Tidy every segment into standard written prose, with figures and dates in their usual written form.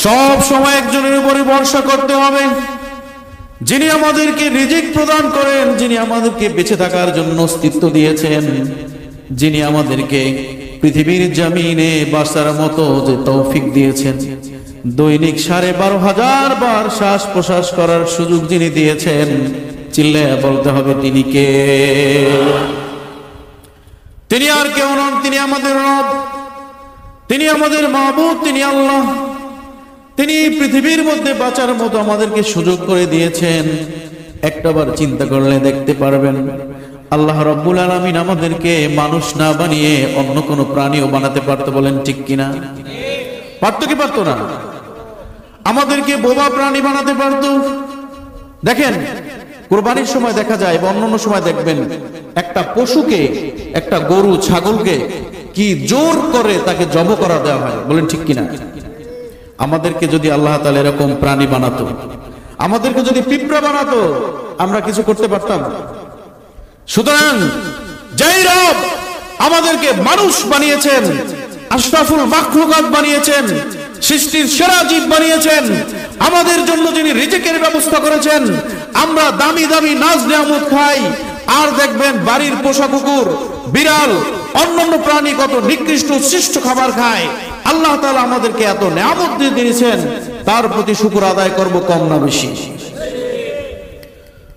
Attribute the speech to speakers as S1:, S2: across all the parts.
S1: সব সময় একজনের উপরে ভরসা করতে হবে, যিনি আমাদেরকে রিজিক প্রদান করেন, যিনি আমাদেরকে বেঁচে থাকার জন্য অস্তিত্ব দিয়েছেন, যিনি আমাদেরকে পৃথিবীর জমিনে বাঁচার মতো যে তৌফিক দিয়েছেন, দৈনিক 12,500 বার শ্বাস প্রশ্বাস করার সুযোগ যিনি দিয়েছেন, চিল্লায়া বলতে হবে তিনি কে? তিনি আর কেউ নন, তিনি আমাদের রব, তিনি আমাদের মাবুদ, তিনি আল্লাহ। তিনি পৃথিবীর মধ্যে বাঁচার মতো আমাদেরকে সুযোগ করে দিয়েছেন। একটাবার চিন্তা করলে দেখতে পারবেন আল্লাহ রাব্বুল আলামিন আমাদেরকে মানুষ না বানিয়ে অন্য কোনো প্রাণীও বানাতে পারতো। বলেন ঠিক কিনা? পারতো কি পারতো না? আমাদেরকে বোবা প্রাণী বানাতে পারতো। দেখেন, কুরবানির সময় দেখা যায় বা অন্যান্য সময় দেখবেন, একটা পশুকে, একটা গরু ছাগলকে কি জোর করে তাকে জব করা দেওয়া হয়। বলেন ঠিক কিনা? আমাদেরকে যদি আল্লাহ তাআলা এরকম প্রাণী বানাতো, আমাদেরকে যদি পিঁপড়া বানাতো, আমরা কিছু করতে পারতাম? সুতরাং যেই রব আমাদেরকে মানুষ বানিয়েছেন, আশরাফুল মাখলুকাত বানিয়েছেন, সৃষ্টির সেরা জীব বানিয়েছেন, আমাদের জন্য যিনি রিজিকের ব্যবস্থা করেছেন, আমরা দামি দামি নাজ নিয়ামত খাই, আর দেখবেন বাড়ির পোষা কুকুর, বিড়াল, অন্যান্য প্রাণী কত নিকৃষ্ট শ্রেষ্ঠ খাবার খায়। আল্লাহ তাআলা আমাদেরকে এত নিয়ামত দিয়ে দিয়েছেন, তার প্রতি শুকর আদায় করব কম না বেশি?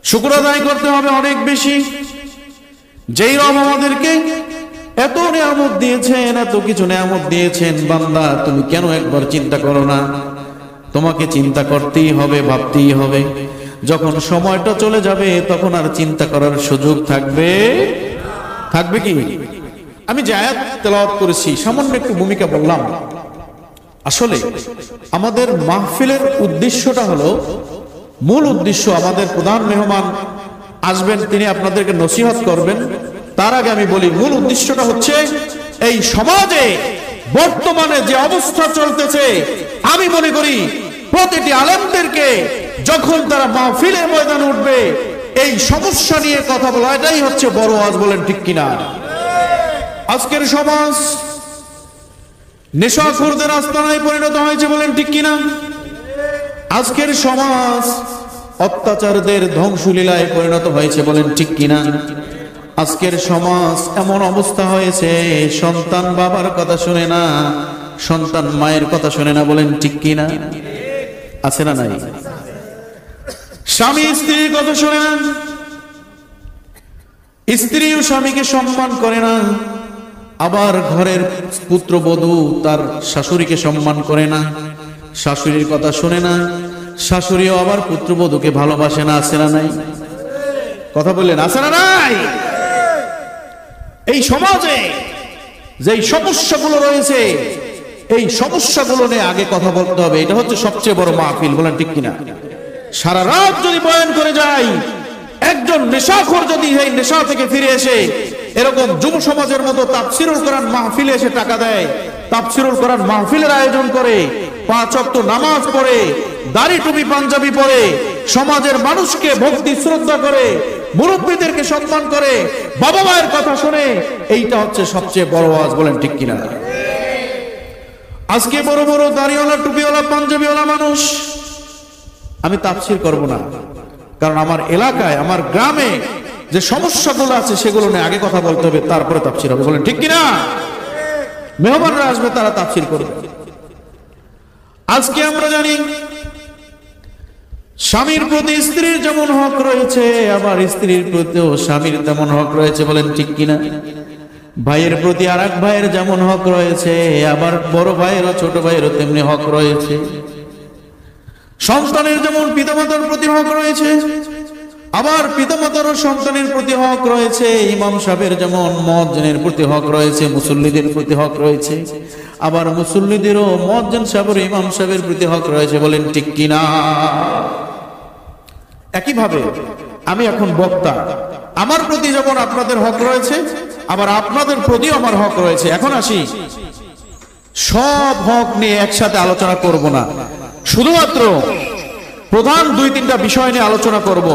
S1: শুকর আদায় করতে হবে অনেক বেশি। যেই রব আমাদেরকে এত নিয়ামত দিয়েছেন, এত কিছু নিয়ামত দিয়েছেন, বান্দা তুমি কেন একবার চিন্তা করো না? তোমাকে চিন্তা করতেই হবে, ভাবতেই হবে। যখন সময়টা চলে যাবে তখন আর চিন্তা করার সুযোগ থাকবে কি? আমি যে আয়াত তেলাওয়াত করেছি সামান্য একটু ভূমিকা বললাম। আসলে আমাদের মাহফিলের উদ্দেশ্যটা হলো, মূল উদ্দেশ্য, আমাদের প্রধান মেহমান আসবেন, তিনি আপনাদেরকে নসিহত করবেন। তার আগে আমি বলি, মূল উদ্দেশ্যটা হচ্ছে এই সমাজে বর্তমানে যে অবস্থা চলতেছে, আমি মনে করি প্রতিটি আলেমদেরকে যখন তারা মাহফিলের ময়দানে উঠবে এই সমস্যা নিয়ে কথা বলা, এটাই হচ্ছে বড় ওয়াজ। বলেন ঠিক কিনা? আজকের সমাজ নেশাখোরদের আস্তানায় পরিণত হয়েছে। বলেন ঠিক কিনা? আজকের সমাজ অত্যাচারদের ধ্বংসলীলায় পরিণত হয়েছে। বলেন ঠিক কিনা? আজকের সমাজ এমন অবস্থা হয়েছে, সন্তান বাবার কথা শুনে না, সন্তান মায়ের কথা শুনে না। বলেন ঠিক কিনা? আছে না নাই? স্বামী স্ত্রীর কথা শুনে না, স্ত্রীও স্বামীকে সম্মান করে না, আবার ঘরের পুত্রবধূ তার শাশুড়িকে সম্মান করে না, শাশুড়ির কথা শুনে না, শাশুড়িও আবার পুত্রবধূকে ভালোবাসে না। আছে না নাই? কথা বললেন, আছে না নাই? এই সমাজে যেই সমস্যাগুলো রয়েছে, এই সমস্যাগুলো নিয়ে আগে কথা বলতে হবে। এটা হচ্ছে সবচেয়ে বড় মাহফিল। বলেন ঠিক কিনা? সারা রাত যদি বয়ান করে যাই, একজন নেশাখোর যদি এই নেশা থেকে ফিরে এসে এরকম যুব সমাজের মতো তাফসীরুল কোরআন মাহফিলে এসে টাকা দেয়, তাফসীরুল কোরআন মাহফিলের আয়োজন করে, 5 ওয়াক্ত নামাজ পড়ে, দাড়ি টুপি পাঞ্জাবি পরে, সমাজের মানুষকে ভক্তি শ্রদ্ধা করে, মুরব্বীদেরকে সম্মান করে, বাবা মায়ের কথা শুনে, এইটা হচ্ছে সবচেয়ে বড় ওয়াজ। বলেন ঠিক কিনা? আজকে বড় বড় দাড়িওয়ালা, টুপিওয়ালা, পাঞ্জাবিওয়ালা মানুষ, আমি তাফসীর করব না, কারণ আমার এলাকায়, আমার গ্রামে যে সমস্যাগুলো আছে সেগুলো নিয়ে আগে কথা বলতে হবে, তারপরে তাফসীর হবে। বলেন ঠিক কিনা? মেহমানরা আসবে, তারা তাফসীর করবে। আজকে আমরা জানি স্বামীর প্রতি স্ত্রীর যেমন হক রয়েছে, আবার স্ত্রীর প্রতিও স্বামীর তেমন হক রয়েছে। বলেন ঠিক কিনা? ভাইয়ের প্রতি আর এক ভাইয়ের যেমন হক রয়েছে, আবার বড় ভাইয়েরও ছোট ভাইয়েরও তেমনি হক রয়েছে। সন্তানের যেমন পিতামাতার প্রতি হক রয়েছে, আবার পিতামাতারও সন্তানের প্রতি হক রয়েছে। ইমাম সাহেবের যেমন মুয়াজ্জিনের প্রতি হক রয়েছে, মুসল্লিদের প্রতি হক রয়েছে, আবার মুসল্লিদেরও মুয়াজ্জিন সাহেবের, ইমাম সাহেবের প্রতি হক রয়েছে। বলেন ঠিক কিনা? একইভাবে আমি এখন বক্তা, আমার প্রতি যেমন আপনাদের হক রয়েছে, আবার আপনাদের প্রতিও আমার হক রয়েছে। এখন আসি, সব হক নিয়ে একসাথে আলোচনা করব না, শুধুমাত্র প্রধান 2-3টা বিষয় নিয়ে আলোচনা করব।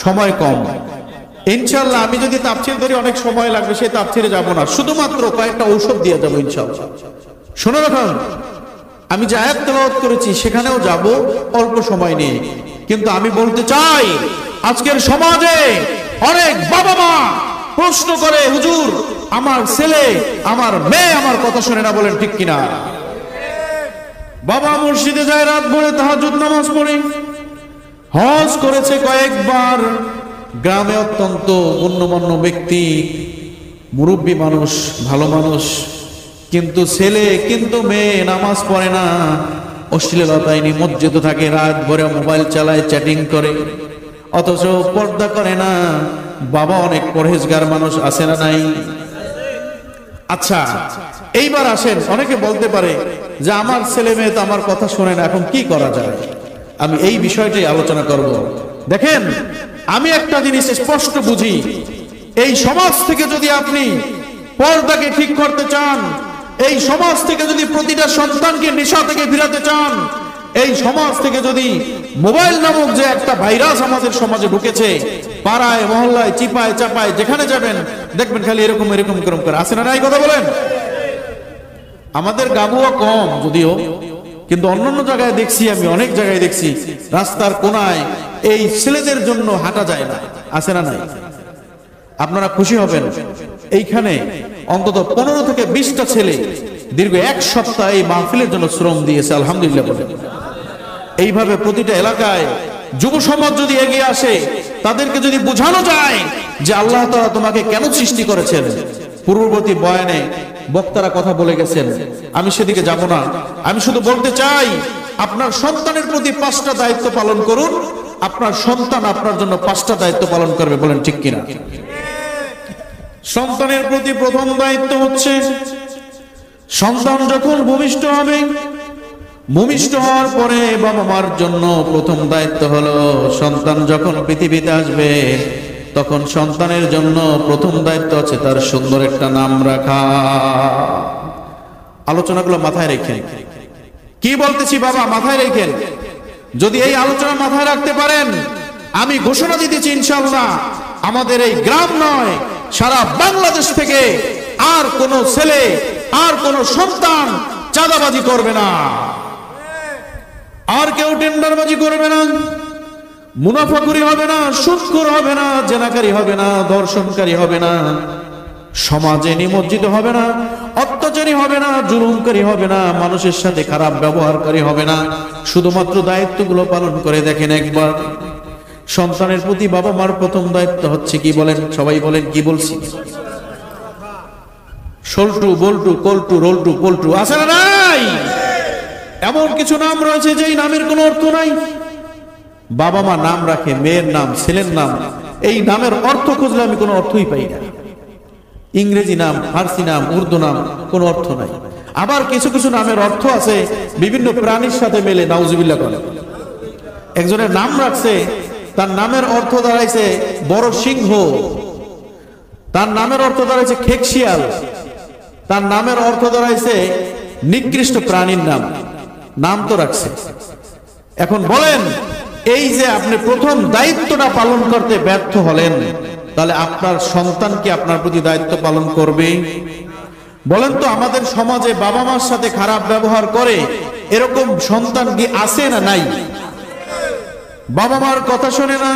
S1: সময় কম, ইনশাআল্লাহ। আমি যদি তাফসীর ধরি অনেক সময় লাগবে, সেই তাফসীরে যাব না, শুধুমাত্র কয়েকটা ঔষধ দিয়ে যাবো ইনশাআল্লাহ। শুনে রাখুন, আমি যে আয়াত তেলাওয়াত করেছি সেখানেও যাব অল্প সময় নিয়ে, কিন্তু আমি বলতে চাই আজকের সমাজে অনেক বাবা মা প্রশ্ন করে, হুজুর আমার ছেলে আমার মেয়ে আমার কথা শুনে না, বলেন ঠিক কিনা? বাবা মসজিদে যায়, রাত ভরে তাহাজ্জুদ নামাজ পড়ে, হজ করেছে কয়েকবার, গ্রামে অত্যন্ত গণ্যমান্য ব্যক্তি, মুরব্বী মানুষ, ভালো মানুষ, কিন্তু ছেলে কিন্তু মেয়ে নামাজ পড়ে না, অশ্লীলতায় নিমজ্জিত থাকে, রাত ভরে মোবাইল চালায়, চ্যাটিং করে, অথচ পর্দা করে না। বাবা অনেক পরহেজগার মানুষ, আছে না নাই? আচ্ছা, এইবার আসেন, অনেকে বলতে পারে যে আমার ছেলে মেয়ে তো আমার কথা শোনে না, এখন কি করা যায়? আমি এই বিষয়টাই আলোচনা করব। দেখেন, আমি একটা জিনিস স্পষ্ট বুঝি, এই সমাজ থেকে যদি আপনি পর্দাকে ঠিক করতে চান, এই সমাজ থেকে যদি প্রতিটা সন্তানকে নেশা থেকে ফিরাতে চান, এই সমাজ থেকে যদি মোবাইল নামক যে একটা ভাইরাস আমাদের সমাজে ঢুকেছে, পাড়ায় মহল্লায় চিপায় চাপায় যেখানে যাবেন দেখবেন খালি এরকম এরকম এরকম করে, আসে না নাই? কথা বলেন। আমাদের গাবুয়া কম যদিও, কিন্তু অন্যান্য জায়গায় দেখছি, আমি অনেক জায়গায় দেখছি রাস্তার কোনায় এই ছেলেদের জন্য হাঁটা যায় না, আছে না নাই? আপনারা খুশি হবেন, এইখানে অন্তত 15 থেকে 20টা ছেলে দীর্ঘ 1 সপ্তাহ এই মাহফিলের জন্য শ্রম দিয়েছে, আলহামদুলিল্লাহ বলেন। এইভাবে প্রতিটা এলাকায় যুব সমাজ যদি এগিয়ে আসে, তাদেরকে যদি বোঝানো যায় যে আল্লাহ তাআলা তোমাকে কেন সৃষ্টি করেছেন, পূর্ববর্তী বয়ানে বক্তারা কথা বলে গেছেন, আমি সেদিকে যাব না। আমি শুধু বলতে চাই, আপনার সন্তানের প্রতি 5টা দায়িত্ব পালন করুন, আপনার সন্তান আপনার জন্য 5টা দায়িত্ব পালন করবে, বলেন ঠিক কিনা? সন্তানের প্রতি প্রথম দায়িত্ব হচ্ছে, সন্তান যখন ভূমিষ্ঠ হবে, ভূমিষ্ঠ হওয়ার পরে বাবা মার জন্য প্রথম দায়িত্ব হলো, সন্তান যখন পৃথিবীতে আসবে তখন সন্তানের জন্য প্রথম দায়িত্ব আছে তার সুন্দর একটা নাম রাখা। আলোচনাগুলো মাথায় রেখেন, কি বলতেছি বাবা মাথায় রেখেন। যদি এই আলোচনা মাথায় রাখতে পারেন, আমি ঘোষণা দিতেছি ইনশাআল্লাহ আমাদের এই গ্রাম নয়, সারা বাংলাদেশ থেকে আর কোন ছেলে আর কোন সন্তান চাঁদাবাজি করবে না, আর কেউ টেন্ডারবাজি করবে না, মুনাফাখুরি হবে না, সুদখোর হবে না, জেনাকারী হবে না, ধর্ষণকারী হবে না, সমাজে নিমজ্জিত হবে না, অত্যাচারী হবে না, জুলুমকারী হবে না, মানুষের সাথে খারাপ ব্যবহারকারী হবে না। শুধুমাত্র দায়িত্বগুলো পালন করে দেখেন একবার। সন্তানের প্রতি বাবা মার প্রথম দায়িত্ব হচ্ছে কি বলেন? সবাই বলেন, কি বলছি? সল্টু, বল্টু, কল্টু, রোল্টু, পল্টু, আছে না নাই? এমন কিছু নাম রয়েছে যেই নামের কোনো অর্থ নাই। বাবা মা নাম রাখে, মেয়ের নাম, ছেলের নাম, এই নামের অর্থ খুঁজলে আমি কোনো অর্থই পাই না। ইংরেজি নাম, ফার্সি নাম, উর্দু নাম, কোনো অর্থ নাই। আবার কিছু কিছু নামের অর্থ আছে বিভিন্ন প্রাণীর সাথে মেলে, নাউজুবিল্লাহ করে। একজনের নাম রাখছে, তার নামের অর্থ দাঁড়াইছে বড় সিংহ, তার নামের অর্থ দাঁড়াইছে খেকশিয়াল, তার নামের অর্থ দাঁড়াইছে নিকৃষ্ট প্রাণীর নাম, নাম তো রাখছে। এখন বলেন, এই যে আপনি প্রথম দায়িত্বটা পালন করতে ব্যর্থ হলেন, তাহলে আপনার সন্তান কি আপনার প্রতি দায়িত্ব পালন করবে? বলেন তো, আমাদের সমাজে বাবা মার সাথে খারাপ ব্যবহার করে এরকম সন্তান কি আছে না নাই? বাবা মার কথা শোনে না,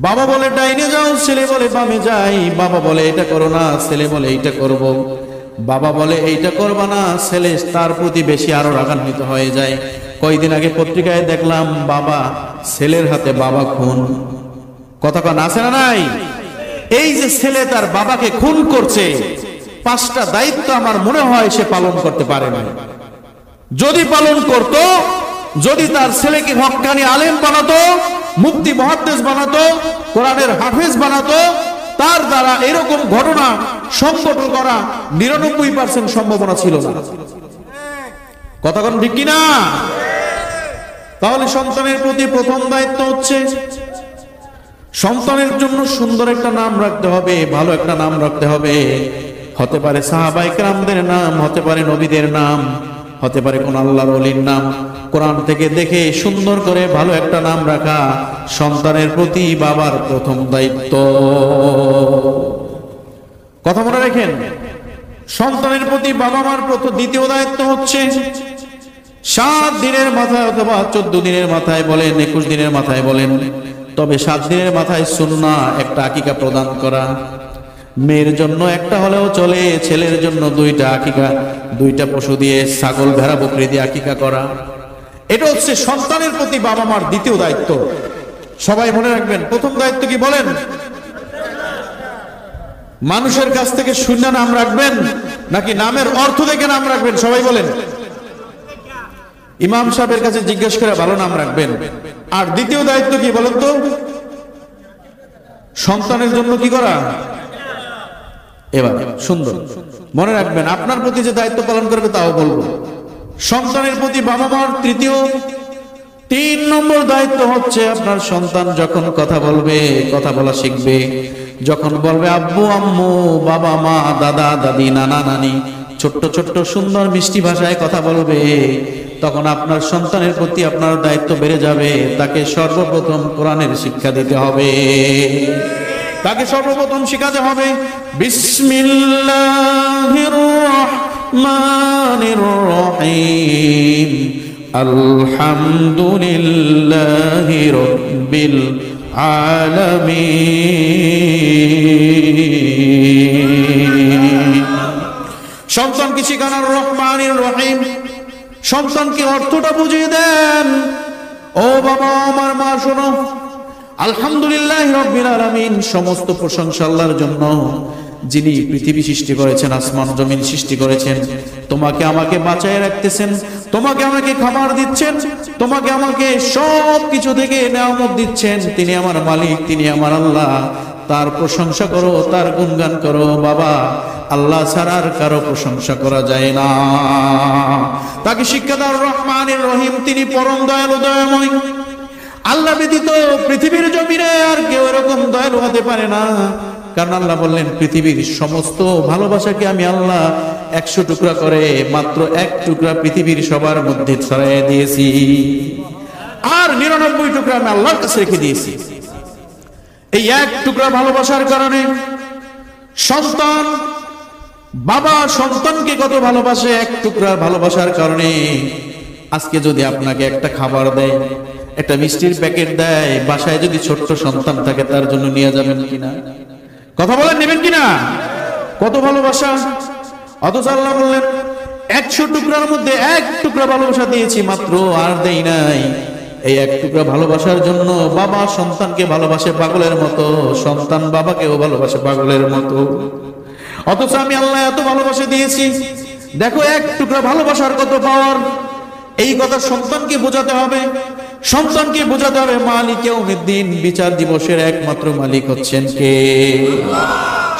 S1: বাবা বলে ডাইনে যাও, ছেলে বলে বামে যাই, বাবা বলে এটা করো না, ছেলে বলে এইটা করব, বাবা বলে এইটা করবা না, ছেলে তার প্রতি বেশি আরো রাগান্বিত হয়ে যায়। কয়েকদিন আগে পত্রিকায় দেখলাম, বাবা ছেলের হাতে বাবা খুন। কথা কান আছে না নাই? এই যে ছেলে তার বাবাকে খুন করছে, 5টা দায়িত্ব আমার মনে হয় সে পালন করতে পারে না। যদি পালন করত, যদি তার ছেলেকে হক্কানি আলেম বানাতো, মুফতি মুহাদ্দিস বানাতো, কোরআনের হাফেজ বানাতো, তার দ্বারা এরকম ঘটনা সংঘটন করা 99% সম্ভাবনা ছিল না। কথা কোন ঠিক কিনা? তাহলে সন্তানের প্রতি প্রথম দায়িত্ব হচ্ছে, সন্তানের জন্য সুন্দর একটা নাম রাখতে হবে, ভালো একটা নাম রাখতে হবে। হতে পারে সাহাবায়ে কেরামদের নাম, হতে পারে নবীদের নাম, হতে পারে কোন আল্লাহর ওলির নাম। কোরআন থেকে দেখে সুন্দর করে ভালো একটা নাম রাখা সন্তানের প্রতি বাবার প্রথম দায়িত্ব। কথা মনে রাখেন, সন্তানের প্রতি বাবা মার দ্বিতীয় দায়িত্ব হচ্ছে 7 দিনের মাথায় অথবা 14 দিনের মাথায় বলেন, 21 দিনের মাথায় বলেন, তবে 7 দিনের মাথায় সুন্নাহ একটা আকিকা প্রদান করা। মেয়ের জন্য একটা হলেও চলে, ছেলের জন্য 2টা আকিকা, 2টা পশু দিয়ে, ছাগল ভেড়া বকরি দিয়ে আকিকা করা। এটা হচ্ছে সন্তানের প্রতি বাবা মার দ্বিতীয় দায়িত্ব। সবাই মনে রাখবেন, প্রথম দায়িত্ব কি বলেন? মানুষের কাছ থেকে শূন্য নাম রাখবেন নাকি নামের অর্থ দেখে নাম রাখবেন? সবাই বলেন। ইমাম সাহেবের কাছে জিজ্ঞেস করে ভালো নাম রাখবেন। আর দ্বিতীয় দায়িত্ব কি বলেন তো? সন্তানের জন্য কি করা? এবার সুন্দর মনে রাখবেন, আপনার প্রতি যে দায়িত্ব পালন করবে তাও বলবো। সন্তানের প্রতি বাবা মার 3 নম্বর দায়িত্ব হচ্ছে আপনার সন্তান যখন কথা বলবে, কথা বলা শিখবে, যখন বলবে আব্বু আম্মু, বাবা মা, দাদা দাদি, নানা নানি, ছোট্ট ছোট্ট সুন্দর মিষ্টি ভাষায় কথা বলবে, তখন আপনার সন্তানের প্রতি আপনার দায়িত্ব বেড়ে যাবে। তাকে সর্বপ্রথম কোরআনের শিক্ষা দিতে হবে, তাকে সর্বপ্রথম শিখাতে হবে বিসমিল্লাহির রহমানির রহিম, আলহামদুলিল্লাহি রাব্বিল আলামিন। সন্তানকে শিখান আর রহমানির রহিম। সন্তানকে অর্থটা বুঝিয়ে দেন। ও বাবা, আমার মা শোনো, আলহামদুলিল্লাহি রাব্বিল আলামিন, সমস্ত প্রশংসা আল্লাহর জন্য, যিনি পৃথিবী সৃষ্টি করেছেন, আসমান জমিন সৃষ্টি করেছেন, তোমাকে আমাকে বাঁচায় রাখতেছেন, তোমাকে আমাকে খাবার দিচ্ছেন, তোমাকে আমাকে সব কিছু থেকে নিয়ামত দিচ্ছেন। তিনি আমার মালিক, তিনি আমার আল্লাহ। তার প্রশংসা করো, তার গুণগান করো। বাবা, আল্লাহ ছাড়া আর কারো প্রশংসা করা যায় না। তাকে শিক্ষা দাও রহমানির রহিম, তিনি পরম দয়ালু দয়াময়। আল্লাহ ব্যতীত পৃথিবীর জমিনে আর কেউ এরকম দয়ালু হতে পারে না। কারণ আল্লাহ বললেন, পৃথিবীর সমস্ত ভালোবাসাকে আমি আল্লাহ 100 টুকরা করে মাত্র 1 টুকরা পৃথিবীর সবার মধ্যে ছড়াইয়ে দিয়েছি, আর 99 টুকরা আমি আল্লাহর কাছে রেখে দিয়েছি। এই 1 টুকরা ভালোবাসার কারণে সন্তান, বাবা সন্তানকে কত ভালোবাসে, 1 টুকরা ভালোবাসার কারণে। আজকে যদি আপনাকে একটা খাবার দেয়, একটা মিষ্টির প্যাকেট দেয়, বাসায় যদি ছোট্ট সন্তান থাকে, তার জন্য নিয়ে যাবেন কিনা? কথা বলেন, নেবেন কিনা? কত ভালোবাসা। অথচ আল্লাহ বললেন 100 টুকরার মধ্যে 1 টুকরা ভালোবাসা দিয়েছি মাত্র, আর দেই নাই। এই 1 টুকরা ভালোবাসার জন্য বাবা সন্তানকে ভালোবাসে পাগলের মতো, সন্তান বাবাকেও ভালোবাসে পাগলের মতো। অথচ আমি আল্লাহ এত ভালোবাসা দিয়েছি। দেখো 1 টুকরা ভালোবাসার কত পাওয়ার। এই কথা সন্তানকে বোঝাতে হবে। সন্তানকে বোঝাতে হবে মালিক ইয়াউমিদ্দিন, বিচার দিবসের একমাত্র মালিক হচ্ছেন কে?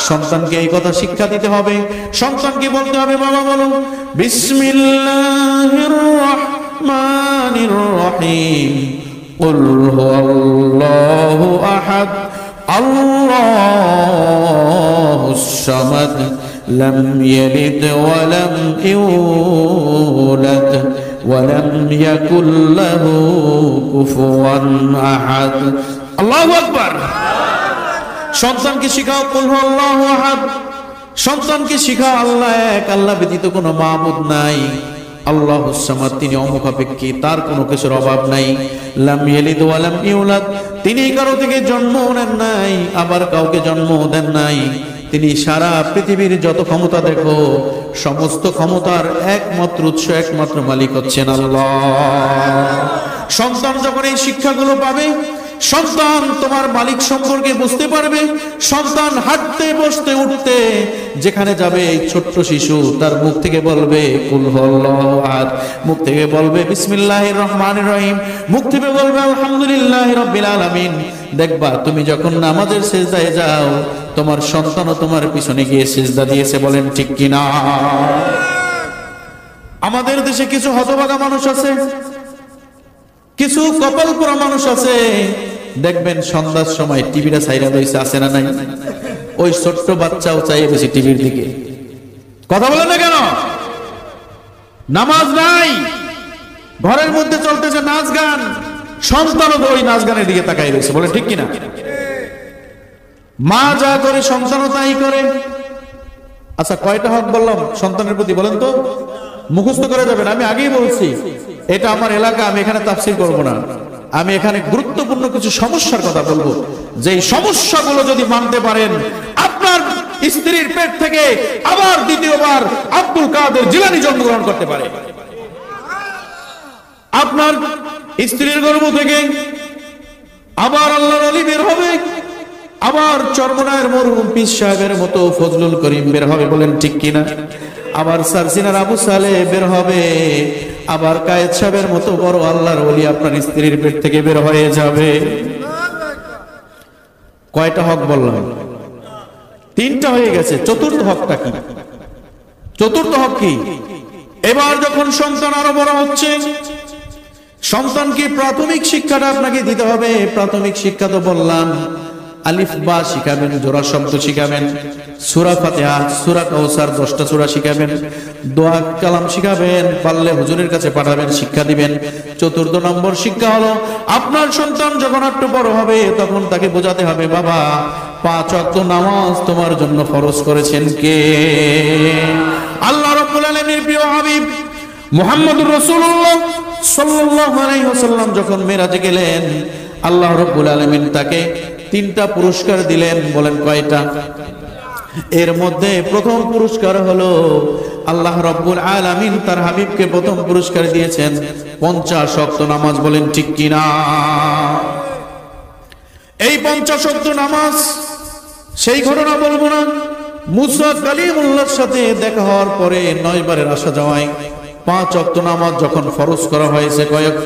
S1: সন্তানকে এই কথা শিক্ষা দিতে হবে। সন্তানকে বলতে হবে, বাবা বলো বিসমিল্লাহির রহমানির রহিম, কুল হুয়াল্লাহু আহাদ, আল্লাহুস সামাদ, লাম ইয়ালিদ ওয়া লাম ইউলাদ ওয়ালাম ইয়াকুল লাহু কুফুয়ান আহাদ। আল্লাহু আকবার। সন্তানকে শিখাও কুল হুয়াল্লাহু আহাদ। সন্তানকে শিখাও আল্লাহ এক, আল্লাহ ব্যতীত কোনো মাবুদ নাই। আল্লাহুস সামাদ, তিনি অমুখাপেক্ষী, তার কোনো কিছুর অভাব নাই। লাম ইয়ালিদ ওয়া লাম ইউলাদ, তিনি কারো থেকে জন্ম নেন নাই, আবার কাউকে জন্ম দেন নাই। তিনি সারা পৃথিবীর যত ক্ষমতা দেখো, সমস্ত ক্ষমতার একমাত্র উৎস, একমাত্র মালিক হচ্ছেন আল্লাহ। সন্তান যখন এই শিক্ষাগুলো পাবে, সন্তান তোমার মালিক সম্পর্কে বুঝতে পারবে। সন্তান হাঁটতে বসতে উঠতে যেখানে যাবে, এই ছোট্ট শিশু তার মুখ থেকে বলবে কুল হুয়াল্লাহু আহাদ, মুখ থেকে বলবে বিসমিল্লাহির রহমানির রহিম, মুখ থেকে বলবে আলহামদুলিল্লাহি রাব্বিল আলামিন। দেখবা তুমি যখন নামাজের সিজদায় যাও, তোমার সন্তানও তোমার পিছনে গিয়ে সিজদা দিয়েছে। বলেন ঠিক কিনা? আমাদের দেশে কিছু হতভাগা মানুষ আছে, কিছু কপাল পোড়া মানুষ আছে, দেখবেন সন্ধ্যার সময় টিভিটা ছাইরা রইছে, আছে না নাই? ওই ছোট্ট বাচ্চাও চাই বেশি টিভির দিকে। কথা বলেন না কেন? নামাজ নাই, ঘরের মধ্যে চলতেছে নাচ গান, সন্তানও ওই নাচ গানের দিকে তাকাই রয়েছে। বলে ঠিক কিনা? মা যা করে সন্তানও তাই করে। আচ্ছা, কয়টা হক বললাম সন্তানের প্রতি বলেন তো? মুখস্থ করে যাবেন। আমি আগেই বলছি এটা আমার এলাকা, আমি এখানে তাফসীর করব না। আমি এখানে গুরুত্বপূর্ণ কিছু সমস্যার কথা বলবো, যে সমস্যাগুলো যদি মানতে পারেন, আপনার স্ত্রীর পেট থেকে আবার দ্বিতীয়বার আব্দুল কাদের জিলানী জন্মগ্রহণ করতে পারে। আপনার স্ত্রীর গর্ভ থেকে আবার আল্লাহর ওলি বের হবে, আবার চরমনায়ের মরহুম পীর সাহেবের মতো ফজলুল করিম বের হবে, বলেন ঠিক কিনা? আবার সারসিনার আবু সালেহ বের হবে, আবার কায়েদ সাহেবের মতো বড় আল্লাহর ওলি আপনার স্ত্রীর পেট থেকে বের হয়ে যাবে। কয়টা হক বললাম? তিনটা হয়ে গেছে। চতুর্থ হকটা কি? চতুর্থ হক কি? এবার যখন সন্তান আরো বড় হচ্ছে, সন্তানকে প্রাথমিক শিক্ষাটা আপনাকে দিতে হবে। প্রাথমিক শিক্ষা তো বললাম, আলিফ বা শিখাবেন, জোড়া শব্দ শিখাবেন, সূরা ফাতিহা, সূরা কাউসার 10টা সূরা শিখাবেন, দোয়া কালাম শিখাবেন, পারলে হুজুরের কাছে পাঠাবেন, শিক্ষা দিবেন। চতুর্থ নম্বর শিক্ষা হলো, আপনার সন্তান যখন একটু বড় হবে তখন তাকে বোঝাতে হবে, বাবা 5 ওয়াক্ত নামাজ তোমার জন্য ফরজ করেছেন কে? আল্লাহ রাব্বুল আলামিনের প্রিয় হাবিব মুহাম্মদুর রাসূলুল্লাহ সাল্লাল্লাহু আলাইহি ওয়াসাল্লাম যখন মেরাজে গেলেন, আল্লাহ রাব্বুল আলামিন তাকে 3টা পুরস্কার দিলেন। বলেন কয়টা? এর মধ্যে প্রথম পুরস্কার হলো আল্লাহ রাব্বুল আলামিন তার হাবিবকে প্রথম পুরস্কার দিয়েছেন 50 ওয়াক্ত নামাজ। বলেন ঠিক কিনা? এই 50 ওয়াক্ত নামাজ, সেই ঘটনা বলবো না, মুসা কালিমুল্লাহর সাথে দেখা হওয়ার পরে 9 বারের আসা যাওয়ায় 5 ওয়াক্ত নামাজ যখন ফরজ করা হয়েছে, কয়েক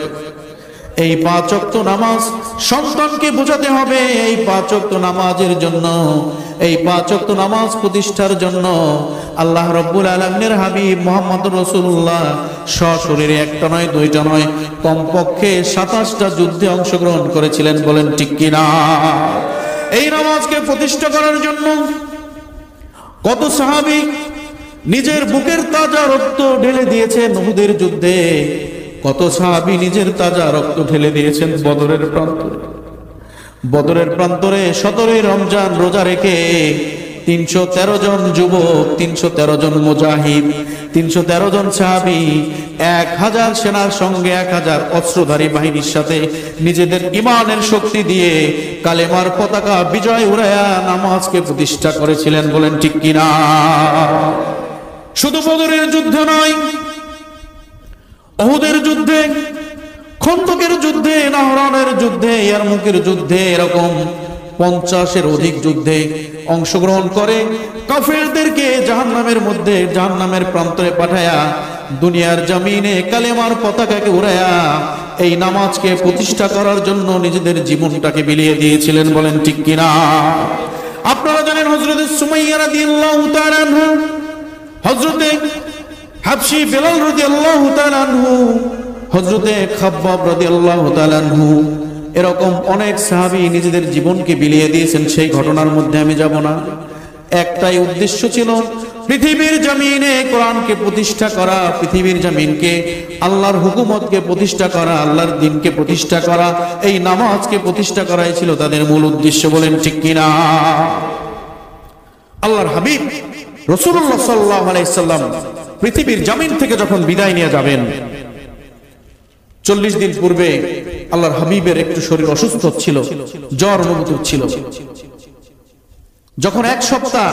S1: এই 5 ওয়াক্ত নামাজ সন্তানকে বোঝাতে হবে। এই 5 ওয়াক্ত নামাজের জন্য, এই 5 ওয়াক্ত নামাজ প্রতিষ্ঠার জন্য আল্লাহ রাব্বুল আলামিনের হাবিব মুহাম্মদুর রাসূলুল্লাহ সশরীরে একটা নয়, দুইটা নয়, কমপক্ষে 27টা যুদ্ধে অংশগ্রহণ করেছিলেন। বলেন ঠিক কিনা? এই নামাজকে প্রতিষ্ঠা করার জন্য কত সাহাবী নিজের বুকের তাজা রক্ত ঢেলে দিয়েছেন উহুদের যুদ্ধে, কত সাহাবী নিজের তাজা রক্ত ঢেলে দিয়েছেন বদরের প্রান্তরে। বদরের প্রান্তরে 17 রমজান রোজা রেখে 313 জন যুবক, 313 জন মুজাহিদ, 313 জন সাহাবী 1000 সেনার সঙ্গে 1000 অস্ত্রধারী বাহিনীর সাথে নিজেদের ঈমানের শক্তি দিয়ে কালেমার পতাকা বিজয় উড়ায়া নামাজকে প্রতিষ্ঠা করেছিলেন। বলেন ঠিক কিনা? শুধু বদরের যুদ্ধ নয়, উহুদের যুদ্ধে, খন্দকের যুদ্ধে, নাহরানের যুদ্ধে, ইয়ারমুকের যুদ্ধে, এরকম 50-এর অধিক যুদ্ধে অংশগ্রহণ করে কাফেরদেরকে জাহান্নামের মধ্যে, জাহান্নামের প্রান্তরে পাঠায়া দুনিয়ার জমিনে কালেমার পতাকাকে উড়ায়া এই নামাজকে প্রতিষ্ঠা করার জন্য নিজেদের জীবনটাকে বিলিয়ে দিয়েছিলেন। বলেন ঠিক কিনা? আপনারা জানেন হযরত সুমাইয়া রাদিয়াল্লাহু তাআলা আনহা, হযরতে হাবশী বেলাল রাদিয়াল্লাহু তাআলা আনহু, হযরতে খাব্বাব রাদিয়াল্লাহু তাআলা আনহু, এরকম অনেক সাহাবী নিজেদের জীবনকে বিলিয়ে দিয়েছেন। সেই ঘটনার মধ্যে আমি যাব না। একটাই উদ্দেশ্য ছিল, পৃথিবীর জমিনে কোরআনকে প্রতিষ্ঠা করা, পৃথিবীর জমিনকে আল্লাহর হুকুমতকে প্রতিষ্ঠা করা, আল্লাহর দ্বীনকে প্রতিষ্ঠা করা, এই নামাজকে প্রতিষ্ঠা করাই ছিল তাদের মূল উদ্দেশ্য। বলেন ঠিক কিনা? আল্লাহর হাবিব রাসূলুল্লাহ সাল্লাল্লাহু আলাইহি সাল্লাম পৃথিবীর জমিন থেকে যখন বিদায় নিয়ে যাবেন, 40 দিন পূর্বে আল্লাহর হাবিবের একটু শরীর অসুস্থ ছিল, জ্বর অনুভূত ছিল। যখন 1 সপ্তাহ,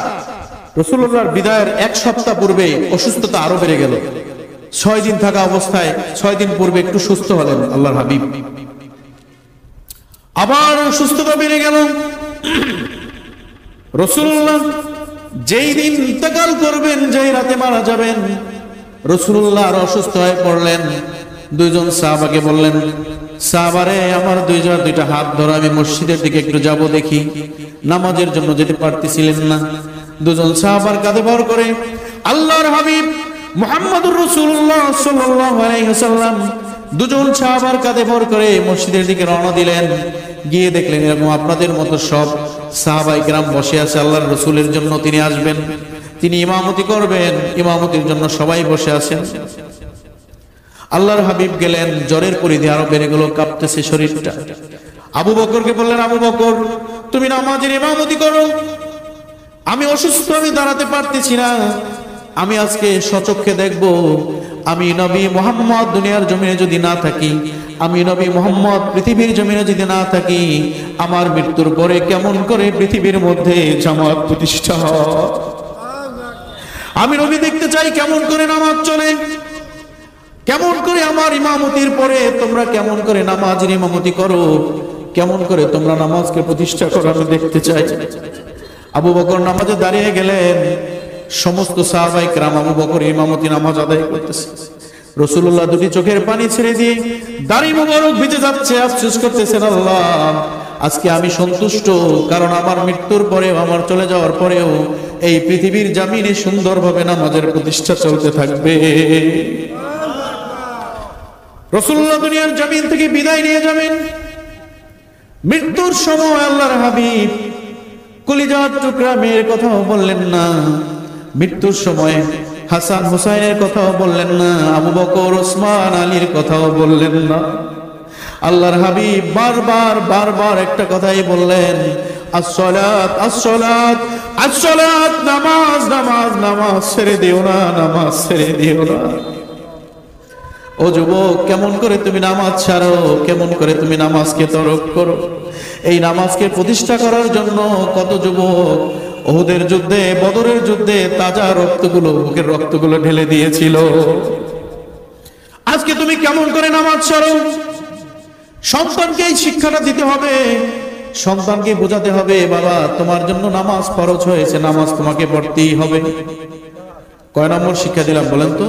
S1: রাসূলুল্লাহর বিদায়ের 1 সপ্তাহ পূর্বে অসুস্থতা আরো বেড়ে গেল। 6 দিন থাকা অবস্থায় 6 দিন পূর্বে একটু সুস্থ হলেন আল্লাহর হাবিব, আবার অসুস্থতা বেড়ে গেল। রাসূলুল্লাহ যেই দিন ইন্তেকাল করবেন, যেই রাতে মারা যাবেন, রাসূলুল্লাহ আরো অসুস্থ হয়ে পড়লেন। 2 জন সাহাবাকে বললেন, সাহাবারে আমার 2টা হাত ধরো, আমি মসজিদের দিকে একটু যাব দেখি। নামাজের জন্য যেতে পারতেছিলেন না। 2 জন সাহাবার কাঁধে ভর করে আল্লাহর হাবিব মুহাম্মদুর রাসূলুল্লাহ সাল্লাল্লাহু আলাইহি ওয়াসাল্লাম 2 জন সাহাবার কাঁধে ভর করে মসজিদের দিকে রওনা দিলেন। গিয়ে দেখলেন এরকম আপনাদের মতো সব সাহাবায়ে কেরাম বসে আছে আল্লাহর রাসূলের জন্য, তিনি আসবেন, তিনি ইমামতি করবেন, ইমামতির জন্য সবাই বসে আছেন। আল্লাহর হাবিব গেলেন, জ্বরের পরিধি আরো বেড়ে গেল, কাঁপতেছে শরীরটা। আবু বকরকে বললেন, আবু বকর তুমি নামাজের ইমামতি করো। আমি অসুস্থ, আমি দাঁড়াতে পারতেছি না, আমি আজকে সচক্ষে দেখব আমি নবী মুহাম্মদ দুনিয়ার জমিনে যদি না থাকি, আমি নবী মুহাম্মদ পৃথিবীর জমিনে যদি না থাকি, আমার মৃত্যুর পরে কেমন করে পৃথিবীর মধ্যে জামাত প্রতিষ্ঠা হয়। আমি নবী দেখতে চাই কেমন করে নামাজ চলে, কেমন করে আমার ইমামতির পরে তোমরা কেমন করে নামাজের ইমামতি করো, কেমন করে তোমরা নামাজকে প্রতিষ্ঠা করো, আমি দেখতে চাই। আবু বকর নামাজে দাঁড়িয়ে গেলেন, সমস্ত সাহাবায়ে কেরাম আবু বকর ইমামতি নামাজ আদায় করতেছে। রাসূলুল্লাহ দুটি চোখের পানি ছেড়ে দিয়ে দাড়ি মোবারক ভিজে যাচ্ছে, আফসোস করতেছেন, আল্লাহ আজকে আমি সন্তুষ্ট, কারণ আমার মৃত্যুর পরেও, আমার চলে যাওয়ার পরেও এই পৃথিবীর জমিনে সুন্দরভাবে নামাজের প্রতিষ্ঠা চলতে থাকবে। রাসূলুল্লাহ দুনিয়ার জমিন থেকে বিদায় নিয়ে যাবেন। মৃত্যুর সময় আল্লাহর হাবিব কলিজার টুকরা মেয়ের কথাও বললেন না, মৃত্যুর সময় হাসান হুসাইনের কথাও বললেন না, আবু বকর ওসমান আলীর কথাও বললেন না। আল্লাহর হাবিব বারবার বারবার একটা কথাই বললেন, আসসালাত আসসালাত আসসালাত, নামাজ নামাজ নামাজ ছেড়ে দিও না, নামাজ ছেড়ে দিও না। ও যুবক, কেমন করে তুমি নামাজ ছাড়ো, কেমন করে তুমি নামাজকে তরক করো। এই নামাজকে প্রতিষ্ঠা করার জন্য কত যুবক উহুদের যুদ্ধে, বদরের যুদ্ধে তাজা রক্তগুলো, বুকের রক্তগুলো ঢেলে দিয়েছিল। আজকে তুমি কেমন করে নামাজ ছাড়ো। সন্তানকে এই শিক্ষাটা দিতে হবে, সন্তানকে বোঝাতে হবে, বাবা তোমার জন্য নামাজ ফরজ হয়েছে, নামাজ তোমাকে পড়তেই হবে। কয় নম্বর শিক্ষা দিলাম বলেন তো?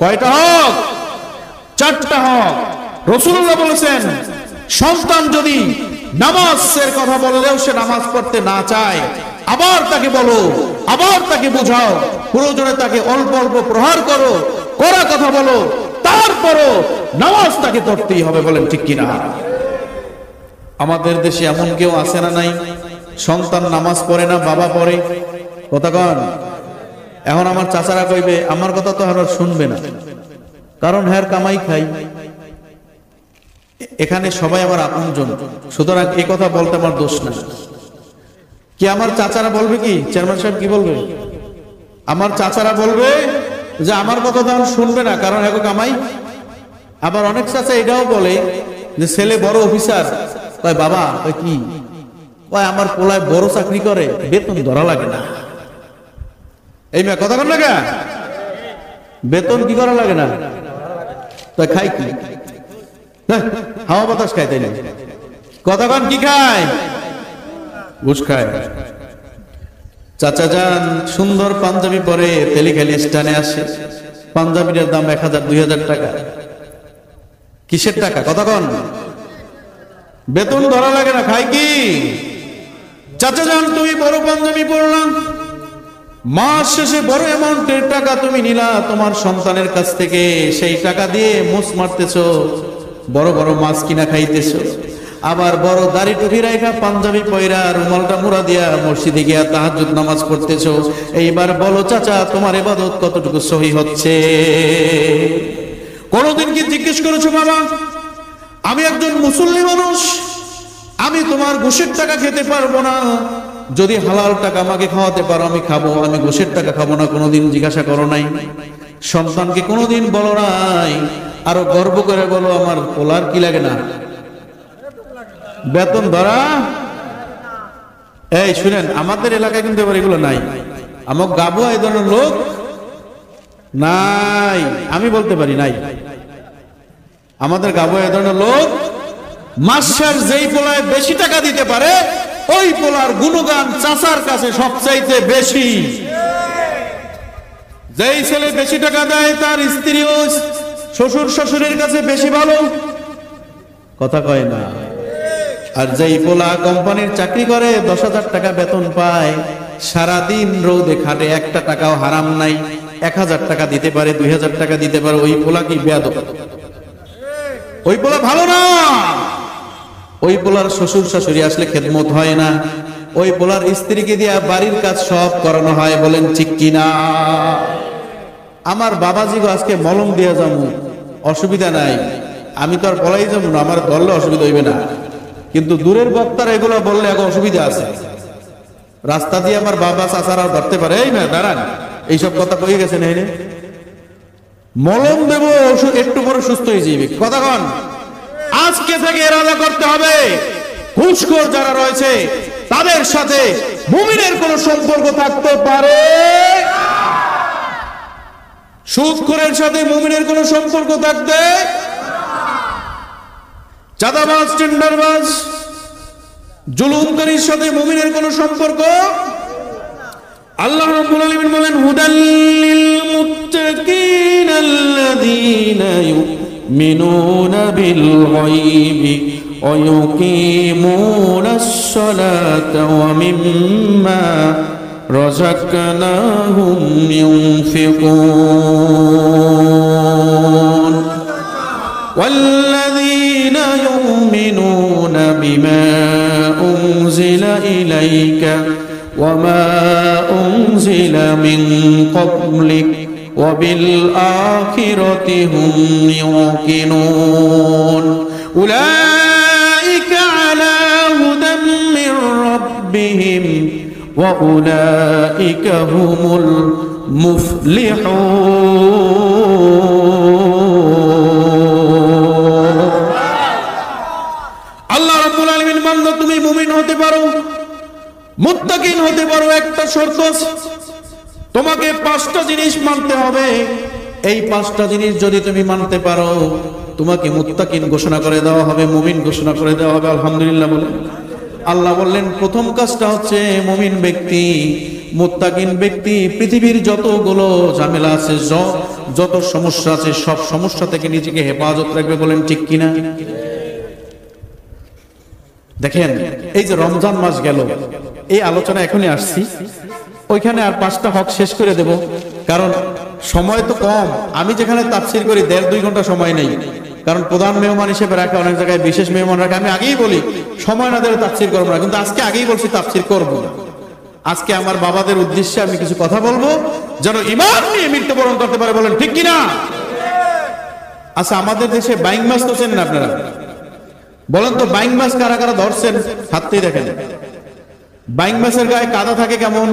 S1: কয়টা হক? 4টা হক। রাসূলুল্লাহ বলেছেন, সন্তান যদি নামাজের কথা বললেও সে নামাজ পড়তে না চায়, আবার তাকে বলো, আবার তাকে বোঝাও, প্রয়োজনে তাকে অল্প অল্প প্রহার করো, কড়া কথা বলো, তারপরও নামাজ তাকে পড়তেই হবে। বলেন ঠিক কিনা? আমাদের দেশে এমন কেউ আছে না নাই, সন্তান নামাজ পড়ে না, বাবা পড়ে। কথা কন। এখন আমার চাচারা কইবে, আমার কথা তো আর শুনবে না, কারণ হ্যার কামাই খাই। এখানে সবাই আমার আপনজন, সুতরাং এই কথা বলতে আমার দোষ না। কি আমার চাচারা বলবে কি? চেয়ারম্যান সাহেব কি বলবে? আমার চাচারা বলবে যে আমার কথা তো শুনবে না, কারণ এখন কামাই। আবার অনেক চাচা এটাও বলে যে ছেলে বড় অফিসার, কয় বাবা কয় কি, কয় আমার পোলায় বড় চাকরি করে, বেতন ধরা লাগে না। এই মেয়ে কথা কন লাগা, বেতন কি করা লাগে না, তাই খাই কি, হাওয়া বাতাস খায়, তাই না? কথা কন কি খায়? ঘুষ খায়। চাচা যান সুন্দর পাঞ্জাবি পরে তেলিখালি স্টানে আসে, পাঞ্জাবিটার দাম 1000 2000 টাকা। কিসের টাকা? কথা কন। বেতন ধরা লাগে না, খাই কি? চাচা যান তুমি বড় পাঞ্জাবি পরলাম, মাস শেষে বড় অ্যামাউন্টের টাকা তুমি নিলা তোমার সন্তানের কাছ থেকে, সেই টাকা দিয়ে মোষ মারতেছো, বড় বড় মাছ কিনা খাইতেছো, আবার বড় দাড়ি টুপি রাখা পাঞ্জাবি পয়রা রুমালটা মুড়া দিয়া মসজিদে গিয়া তাহাজ্জুদ নামাজ পড়তেছো। এইবার বলো চাচা তোমার ইবাদত কতটুকু সহি হচ্ছে? কোনদিন কি জিজ্ঞেস করেছো, বাবা আমি একজন মুসল্লি মানুষ, আমি তোমার ঘুষের টাকা খেতে পারবো না, যদি হালাল টাকা আমাকে খাওয়াতে পারো আমি খাবো, আমি ঘুষের টাকা খাবো না? কোনোদিন জিজ্ঞাসা করো নাই? সন্তানকে কোনোদিন বলো নাই? আরো গর্ব করে বলো, আমার পোলার কি লাগে না, বেতন ধরা। এই শুনেন, আমাদের এলাকায় কিন্তু এবার এগুলো নাই। আমার গাবো এই ধরনের লোক নাই, আমি বলতে পারি নাই। আমাদের গাবো এই ধরনের লোক, মাস্টার যেই পোলায় বেশি টাকা দিতে পারে ওই পোলার গুণগান চাচার কাছে সবচাইতে বেশি। যেই ছেলে বেশি টাকা দেয় তার স্ত্রীও শ্বশুর শাশুড়ির কাছে বেশি ভালো। কথা কয় না? আর যেই পোলা কোম্পানির চাকরি করে 10,000 টাকা বেতন পায়, সারাদিন রোদে খাটে, একটা টাকাও হারাম নাই, 1000 টাকা দিতে পারে, 2000 টাকা দিতে পারে, ওই পোলা কি বেয়াদব? ওই পোলা ভালো না। ওই পোলার শ্বশুর শাশুড়ি আসলে খেদমত হয় না, ওই পোলার স্ত্রীকে দিয়া বাড়ির কাজ সব করানো হয়। বলেন ঠিক কিনা? আমার বাবাজি গো আজকে মলম দিয়া যাবো, অসুবিধা নাই, আমি তো আর বলাই যাবো না, আমার ধরলে অসুবিধা হইবে না, কিন্তু দূরের বক্তারা এগুলো বললে এখন অসুবিধা আছে। রাস্তা দিয়ে আমার বাবা চাচারাও ধরতে পারে, এই না দাঁড়ান, এইসব কথা কয়ে গেছেন। এই মলম দেব, ওষুধ একটু পরে সুস্থ হয়ে যাবে, কথা কন। আজকে থেকে এরাদা করতে হবে, ঘুষখোর যারা রয়েছে তাদের সাথে মুমিনের কোন সম্পর্ক থাকতে পারে, সুদখোরের সাথে মুমিনের কোন সম্পর্ক থাকতে, চাঁদাবাজ, টেন্ডারবাজ, জুলুমকারীর সাথে মুমিনের কোন সম্পর্ক। আল্লাহ রাব্বুল আলামিন বলেন, হুদাল লিল মুত্তাকিন আল্লাযীনা ইউমিনুনা বিল গায়বি ওয়া ইউকিমুনাস সালাতা ওয়া মিম্মা রাযাকনাহুম ইউনফিকুন ওয়াল্লাযীনা ইউমিনুনা বিমা উনজিলা ইলাইকা وما أنزل من قبلك وبالآخرة هم يوقنون أولئك على هدى من ربهم وأولئك هم المفلحون الله رب العالمين বান্দা তুমি মুমিন হতে পারো, মুত্তাকিন হতে পারো, একটা শর্ত আছে, তোমাকে 5টা জিনিস মানতে হবে। এই 5টা জিনিস যদি তুমি মানতে পারো, তোমাকে মুত্তাকিন ঘোষণা করে দেওয়া হবে, মুমিন ঘোষণা করে দেওয়া হবে। আলহামদুলিল্লাহ বলে আল্লাহ বললেন, প্রথম কাজটা হচ্ছে মুমিন ব্যক্তি, মুত্তাকিন ব্যক্তি পৃথিবীর যতগুলো ঝামেলা আছে, যত সমস্যা আছে, সব সমস্যা থেকে নিজেকে হেফাজত রাখবে। বলেন ঠিক কিনা? দেখেন, এই যে রমজান মাস গেল, এই আলোচনা এখনই আসছি, ওইখানে আর 5টা হক শেষ করে দেব, কারণ সময় তো কম। আমি যেখানে তাফসীর করি 1.5-2 ঘন্টা সময় নেই, কারণ প্রধান মেহমান হিসেবে রাখা, অনেক জায়গায় বিশেষ মেহমান রাখা। আমি আগেই বলি সময় না দিলে তাফসীর করবো না, কিন্তু আজকে আগেই বলছি তাফসীর করব না। আজকে আমার বাবাদের উদ্দেশ্যে আমি কিছু কথা বলবো, যেন ঈমান নিয়ে মৃত্যুবরণ করতে পারে। বলেন ঠিক কিনা? আচ্ছা, আমাদের দেশে বাইং মাছ তো চেনেন আপনারা? বলেন তো, বাইং মাছ কারা কারা ধরছেন? হাততেই দেখেন। বাইং মাছের গায়ে কাদা থাকে, কেমন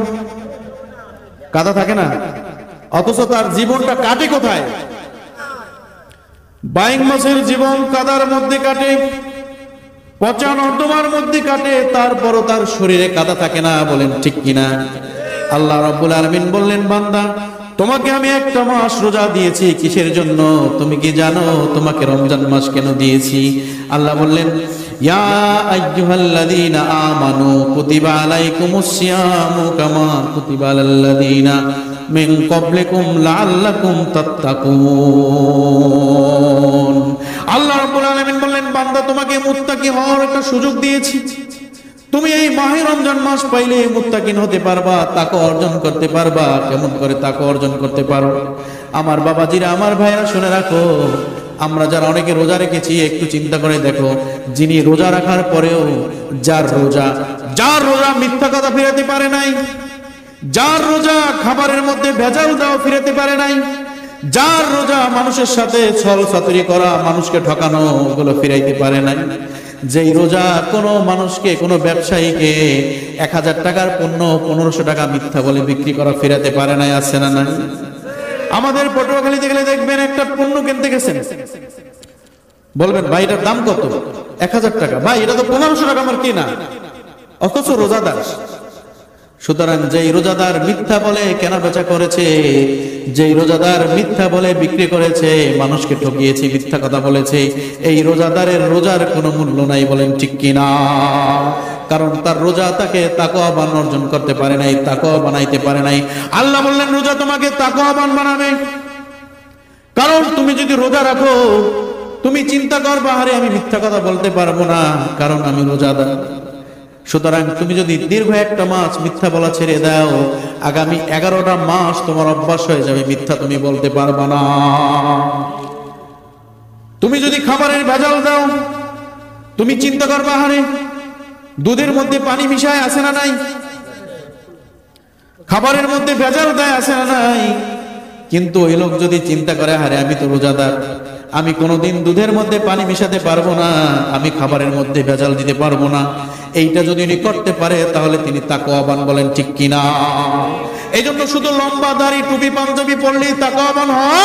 S1: কাদা থাকে না? অথচ তার জীবনটা কাটে কোথায়? বাইং মাছের জীবন কাদার মধ্যে কাটে, পচা নর্দমার মধ্যে কাটে, তারপরও তার শরীরে কাদা থাকে না। বলেন ঠিক কিনা? আল্লাহ রাব্বুল আলামিন বললেন, বান্দা তোমাকে আমি একটা মাস রোজা দিয়েছি, কিসের জন্য তুমি কি জানো? তোমাকে রমজান মাস কেন দিয়েছি? আল্লাহ বললেন, ইয়া আইয়ুহাল্লাযীনা আমানু কুতিবা আলাইকুমুস সিয়ামু কামা কুতিবা আলাল্লাযীনা মিন ক্বাবলিকুম লাআল্লাকুম তাত্তাকুন। আল্লাহ রাব্বুল আলামিন বললেন, বান্দা তোমাকে মুত্তাকি হওয়ার একটা সুযোগ দিয়েছি। তুমি এই মাহে রমজান মাস পাইলে মুত্তাকিন হতে পারবা, তাকওয়া অর্জন করতে পারবা। কেমন করে তাকওয়া অর্জন করতে পারো? আমার বাবাজিরা, আমার ভাইরা, শুনে রাখো, আমরা যারা অনেকে রোজা রেখেছি, একটু চিন্তা করে দেখো, যিনি রোজা রাখার পরেও যার রোজা মিথ্যা কথা ফিরাতে পারে নাই, যার রোজা খাবারের মধ্যে ভেজাল দাও ফিরাতে পারে নাই, যার রোজা মানুষের সাথে ছল চাতুরি করা, মানুষকে ঠকানো, ওগুলো ফিরাইতে পারে নাই, যেই রোজা কোনো মানুষকে, কোনো ব্যবসায়ীকে 1000 টাকার পণ্য 1500 টাকা মিথ্যা বলে বিক্রি করা ফিরাতে পারে নাই। আছে না নাই? আমাদের পটুয়াখালীতে গেলে দেখবেন, একটা পণ্য কিনতে গেছেন, বলবেন ভাই এটার দাম কত? 1000 টাকা। ভাই এটা তো 1500 টাকা আমার কিনা, অথচ রোজাদার। সুতরাং যেই রোজাদার মিথ্যা বলে কেনা বেচা করেছে, যেই রোজাদার মিথ্যা বলে বিক্রি করেছে, মানুষকে ঠকিয়েছে, মিথ্যা কথা বলেছে, এই রোজাদারের রোজার কোনো মূল্য নাই। বলেন ঠিক কিনা? কারণ তার রোজা তাকে তাকওয়াবান অর্জন করতে পারে নাই, তাকওয়া বানাইতে পারে নাই। আল্লাহ বললেন, রোজা তোমাকে তাকওয়াবান বানাবে। কারণ তুমি যদি রোজা রাখো, তুমি চিন্তা করবা, আরে আমি মিথ্যা কথা বলতে পারবো না, কারণ আমি রোজাদার। সুতরাং তুমি যদি দীর্ঘ একটা মাস মিথ্যা বলা ছেড়ে দাও, আগামী 11টা মাস তোমার অভ্যাস হয়ে যাবে, মিথ্যা তুমি বলতে পারবা না। তুমি যদি খাবারের ভেজাল দাও, তুমি চিন্তা করবা, আরে দুধের মধ্যে পানি মিশায়, আছে না নাই? খাবারের মধ্যে ভেজাল দেয়, আছে না নাই? কিন্তু ওই লোক যদি চিন্তা করে, আরে আমি তো রোজাদার, আমি কোনোদিন দুধের মধ্যে পানি মিশাতে পারবো না, আমি খাবারের মধ্যে ভেজাল দিতে পারবো না। এইটা যদি উনি করতে পারে তাহলে তিনি তাকওয়াবান, বলেন ঠিক কিনা? এই জন্য শুধু লম্বা দাড়ি টুপি পাঞ্জাবি পরলেই তাকওয়াবান হওয়া